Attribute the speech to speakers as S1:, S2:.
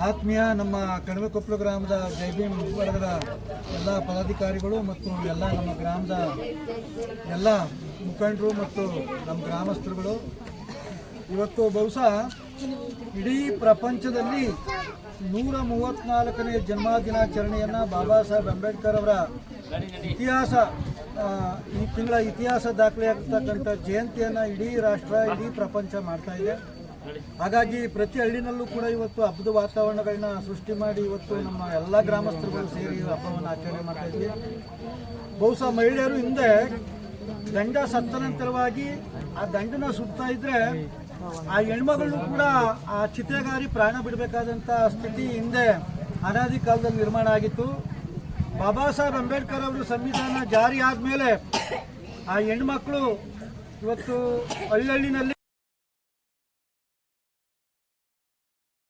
S1: ಆತ್ಮೀಯ ನಮ್ಮ ಕಣಿವೆಕೊಪ್ಪಲು ಗ್ರಾಮದ ಜೈ ಭೀಮ್ ವರ್ಗದ ಎಲ್ಲ ಪದಾಧಿಕಾರಿಗಳು ಮತ್ತು ಎಲ್ಲ ನಮ್ಮ ಗ್ರಾಮದ ಎಲ್ಲ ಮುಖಂಡರು ಮತ್ತು ನಮ್ಮ ಗ್ರಾಮಸ್ಥರುಗಳು ಇವತ್ತು ಬಹುಶಃ ಇಡೀ ಪ್ರಪಂಚದಲ್ಲಿ 134ನೇ ಜನ್ಮದಿನಾಚರಣೆಯನ್ನು ಬಾಬಾ ಸಾಹೇಬ್ ಅಂಬೇಡ್ಕರ್ ಅವರ ಇತಿಹಾಸ ಈ ತಿಂಗಳ ಇತಿಹಾಸ ದಾಖಲೆಯಾಗ್ತಕ್ಕಂಥ ಜಯಂತಿಯನ್ನು ಇಡೀ ರಾಷ್ಟ್ರ ಇಡೀ ಪ್ರಪಂಚ ಮಾಡ್ತಾ ಇದೆ. ಹಾಗಾಗಿ ಪ್ರತಿ ಹಳ್ಳಿನಲ್ಲೂ ಕೂಡ ಇವತ್ತು ಹಬ್ಬದ ವಾತಾವರಣಗಳನ್ನ ಸೃಷ್ಟಿ ಮಾಡಿ ಇವತ್ತು ನಮ್ಮ ಎಲ್ಲ ಗ್ರಾಮಸ್ಥರುಗಳು ಸೇರಿ ಹಬ್ಬವನ್ನು ಆಚರಣೆ ಮಾಡ್ತಾ ಇದ್ವಿ. ಬಹುಶಃ ಮಹಿಳೆಯರು ಹಿಂದೆ ದಂಡ ಸತ್ತನಂತರವಾಗಿ ಆ ದಂಡನ ಸುಡ್ತಾ ಇದ್ರೆ ಆ ಹೆಣ್ಮಗಳು ಕೂಡ ಆ ಚಿತೆಗಾರಿ ಪ್ರಾಣ ಬಿಡಬೇಕಾದಂಥ ಸ್ಥಿತಿ ಹಿಂದೆ ಅನಾದಿ ಕಾಲದಲ್ಲಿ ನಿರ್ಮಾಣ ಆಗಿತ್ತು. ಬಾಬಾ ಸಾಹೇಬ್ ಅಂಬೇಡ್ಕರ್ ಅವರು ಸಂವಿಧಾನ ಜಾರಿ ಆದಮೇಲೆ ಆ ಹೆಣ್ಮಕ್ಳು ಇವತ್ತು ಹಳ್ಳಿನಲ್ಲಿ